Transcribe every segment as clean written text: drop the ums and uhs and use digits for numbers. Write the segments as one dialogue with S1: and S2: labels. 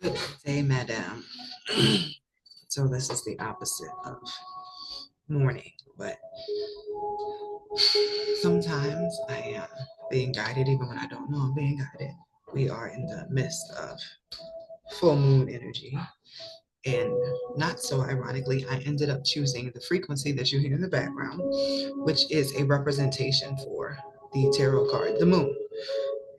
S1: Good day, madam. So this is the opposite of morning, but sometimes I am being guided even when I don't know I'm being guided. We are in the midst of full moon energy. And not so ironically, I ended up choosing the frequency that you hear in the background, which is a representation for the tarot card, the moon.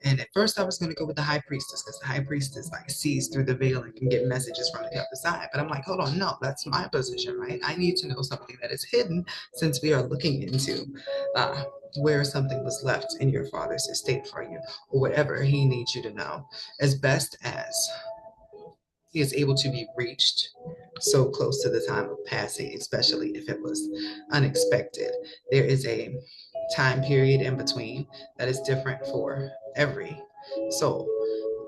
S1: And at first, I was going to go with the high priestess because the high priestess like sees through the veil and can get messages from the other side. But I'm like, hold on, no, that's my position, right? I need to know something that is hidden since we are looking into uh, where something was left in your father's estate for you, or whatever he needs you to know, as best as he is able to be reached so close to the time of passing, especially if it was unexpected. There is a time period in between that is different for every soul,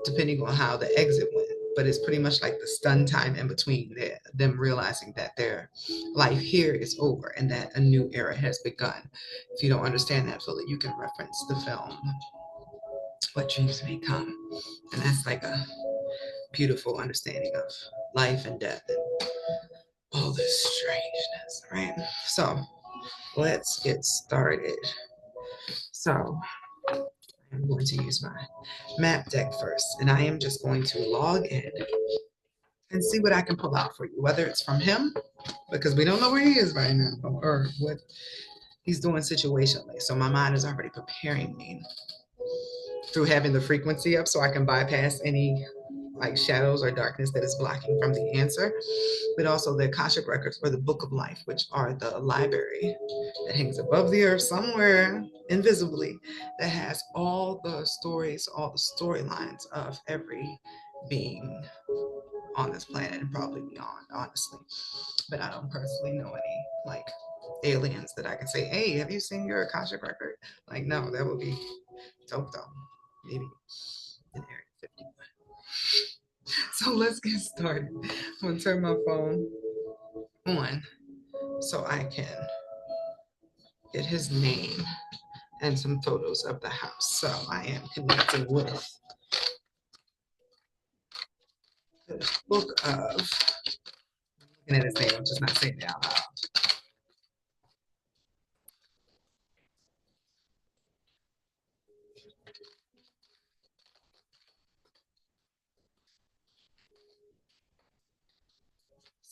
S1: depending on how the exit went. But it's pretty much like the stun time in between them realizing that their life here is over and that a new era has begun. If you don't understand that fully, you can reference the film What Dreams May Come. And that's like a beautiful understanding of life and death and all this strangeness, right? So let's get started. So I'm going to use my map deck first, and I am just going to log in and see what I can pull out for you, whether it's from him, because we don't know where he is right now, or what he's doing situationally. So my mind is already preparing me through having the frequency up so I can bypass any like shadows or darkness that is blocking from the answer, but also the Akashic records or the book of life, which are the library that hangs above the earth somewhere invisibly, that has all the stories, all the storylines of every being on this planet and probably beyond, honestly. But I don't personally know any like aliens that I can say, hey, have you seen your Akashic record? Like, no, that would be dope though. Maybe in Area 51. So let's get started. I'm gonna turn my phone on so I can get his name and some photos of the house. So I am connecting with the book of, looking at his name, I'm just not saying it out loud.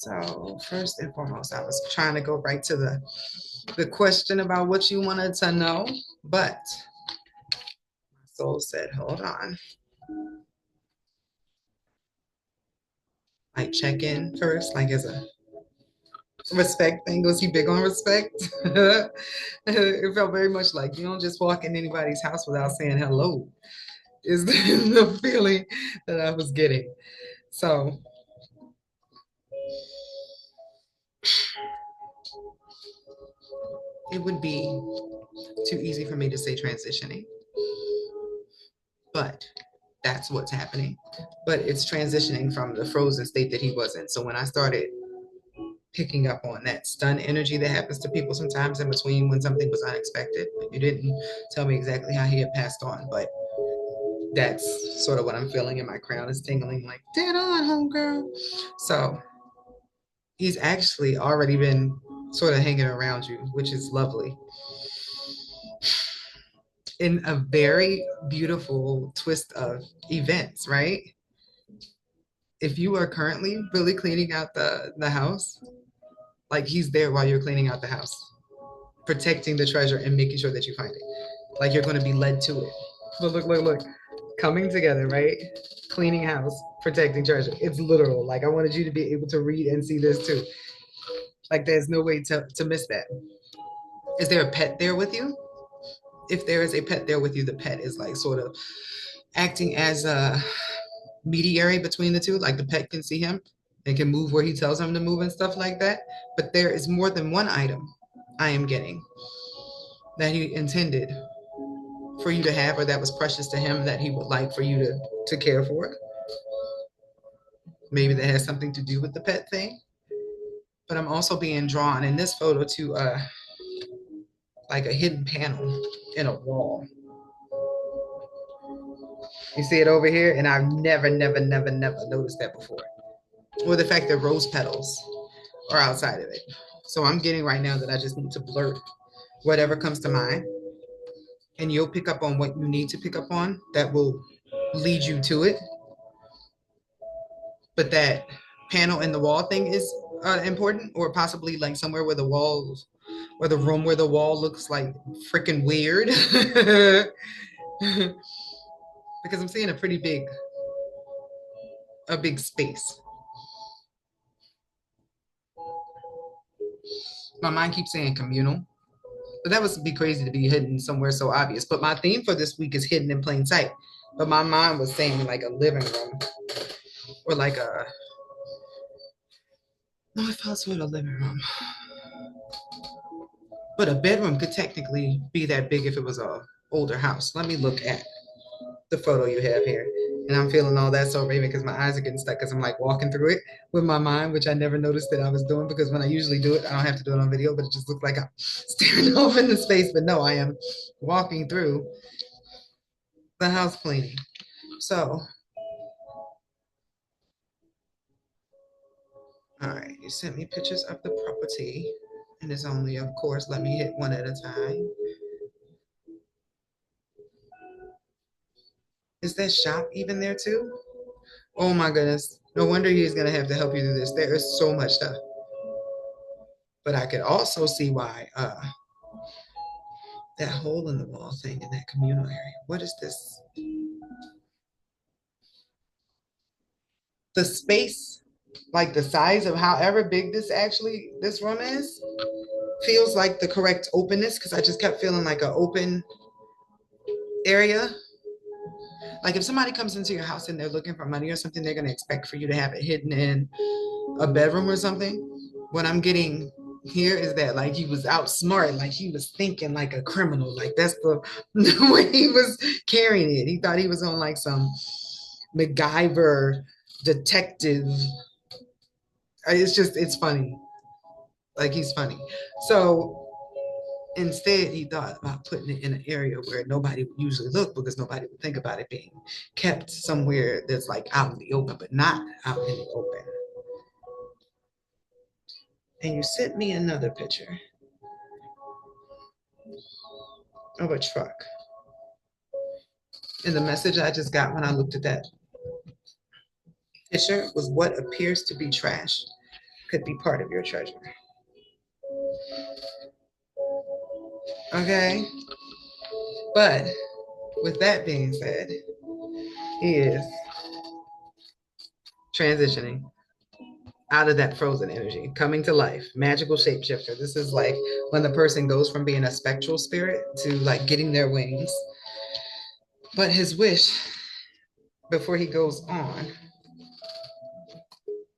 S1: So first and foremost, I was trying to go right to the question about what you wanted to know, but my soul said, hold on. Like check in first, like as a respect thing. Was he big on respect? It felt very much like you don't just walk in anybody's house without saying hello, is the feeling that I was getting. So it would be too easy for me to say transitioning, but that's what's happening. But it's transitioning from the frozen state that he was in. So when I started picking up on that stun energy that happens to people sometimes in between when something was unexpected, you didn't tell me exactly how he had passed on, but that's sort of what I'm feeling, and my crown is tingling like, dead on, homegirl. So he's actually already been sort of hanging around you, which is lovely. In a very beautiful twist of events, right? If you are currently really cleaning out the house, like he's there while you're cleaning out the house, protecting the treasure and making sure that you find it. Like you're going to be led to it. Look. Coming together, right? Cleaning house, protecting treasure. It's literal. Like I wanted you to be able to read and see this too. Like there's no way to miss that. Is there a pet there with you? If there is a pet there with you, the pet is like sort of acting as a mediary between the two. Like the pet can see him and can move where he tells him to move and stuff like that. But there is more than one item I am getting that he intended for you to have, or that was precious to him that he would like for you to care for. Maybe that has something to do with the pet thing. But I'm also being drawn in this photo to like a hidden panel in a wall. You see it over here, and I've never noticed that before. Or the fact that rose petals are outside of it. So I'm getting right now that I just need to blurt whatever comes to mind, and you'll pick up on what you need to pick up on that will lead you to it. But that panel in the wall thing is important, or possibly like somewhere where the walls or the room where the wall looks like freaking weird. Because I'm seeing a big space. My mind keeps saying communal, but that would be crazy to be hidden somewhere so obvious. But my theme for this week is hidden in plain sight. But my mind was saying like a living room, or like a, no, it felt sort of living room. But a bedroom could technically be that big if it was a older house. Let me look at the photo you have here. And I'm feeling all that so raven because my eyes are getting stuck because I'm like walking through it with my mind, which I never noticed that I was doing, because when I usually do it, I don't have to do it on video, but it just looked like I'm staring off into space. But no, I am walking through the house cleaning. So, all right, you sent me pictures of the property, and it's only, of course, let me hit one at a time. Is that shop even there too? Oh my goodness. No wonder he's gonna have to help you do this. There is so much stuff. But I could also see why that hole in the wall thing in that communal area. What is this? The space, like the size of however big this room is, feels like the correct openness, because I just kept feeling like an open area. Like if somebody comes into your house and they're looking for money or something, they're gonna expect for you to have it hidden in a bedroom or something. What I'm getting here is that like he was outsmart, like he was thinking like a criminal. Like that's the way he was carrying it. He thought he was on like some MacGyver detective. It's funny. Like he's funny. So instead, he thought about putting it in an area where nobody would usually look, because nobody would think about it being kept somewhere that's like out in the open, but not out in the open. And you sent me another picture of a truck. And the message I just got when I looked at that picture was, what appears to be trash could be part of your treasure. Okay. But with that being said, he is transitioning out of that frozen energy, coming to life, magical shapeshifter. This is like when the person goes from being a spectral spirit to like getting their wings. But his wish before he goes on,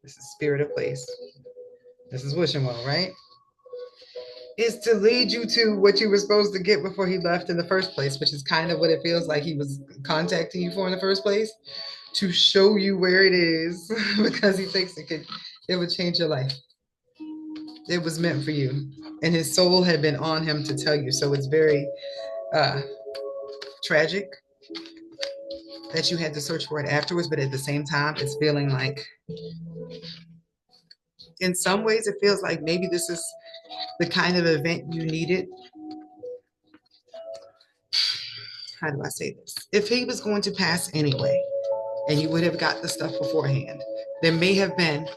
S1: this is spirit of place. This is wishing well, right? Is to lead you to what you were supposed to get before he left in the first place, which is kind of what it feels like he was contacting you for in the first place, to show you where it is, because he thinks it would change your life. It was meant for you, and his soul had been on him to tell you. So it's very tragic that you had to search for it afterwards, but at the same time, it's feeling like, in some ways, it feels like maybe this is the kind of event you needed. How do I say this? If he was going to pass anyway, and you would have got the stuff beforehand, there may have been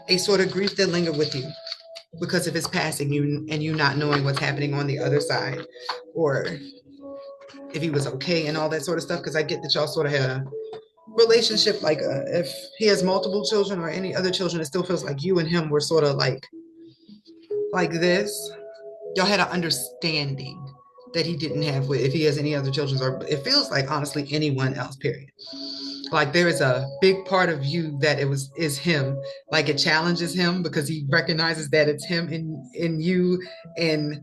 S1: a sort of grief that lingered with you because of his passing, you and you not knowing what's happening on the other side, or if he was okay and all that sort of stuff. Because I get that y'all sort of had a relationship, like if he has multiple children or any other children, it still feels like you and him were sort of like this. Y'all had an understanding that he didn't have with, if he has any other children, or it feels like honestly anyone else, period. Like there is a big part of you that is him. Like it challenges him because he recognizes that it's him in you, and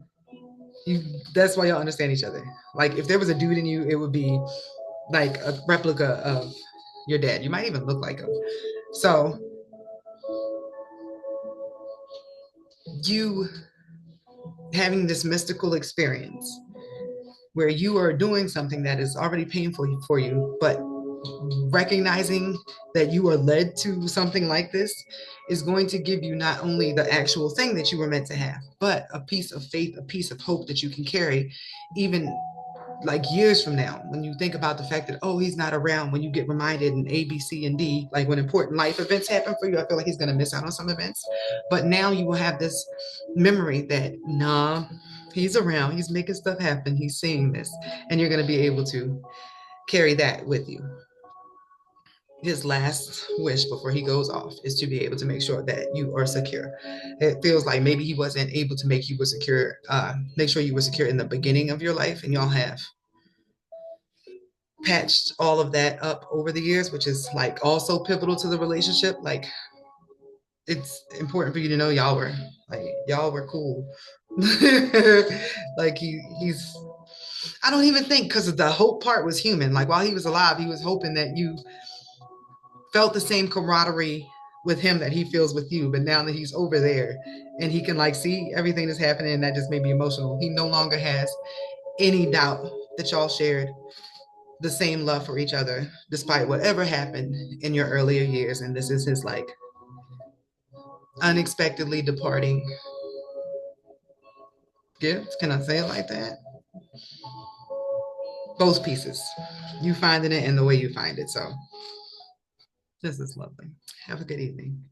S1: you, that's why y'all understand each other. Like if there was a dude in you, it would be like a replica of your dad. You might even look like him. So you having this mystical experience where you are doing something that is already painful for you, but recognizing that you are led to something like this is going to give you not only the actual thing that you were meant to have, but a piece of faith, a piece of hope that you can carry even like years from now, when you think about the fact that, oh, he's not around, when you get reminded in A, B, C, and D, like when important life events happen for you, I feel like he's going to miss out on some events. But now you will have this memory that, nah, he's around, he's making stuff happen, he's seeing this, and you're going to be able to carry that with you. His last wish before he goes off is to be able to make sure that you are secure. It feels like maybe he wasn't able to make sure you were secure in the beginning of your life, and y'all have patched all of that up over the years, which is like also pivotal to the relationship. Like it's important for you to know y'all were cool. Like he's I don't even think, because the hope part was human. Like while he was alive, he was hoping that you felt the same camaraderie with him that he feels with you. But now that he's over there and he can like see everything that's happening, and that just made me emotional. He no longer has any doubt that y'all shared the same love for each other, despite whatever happened in your earlier years. And this is his like unexpectedly departing gift. Can I say it like that? Both pieces. You finding it and the way you find it. So this is lovely. Have a good evening.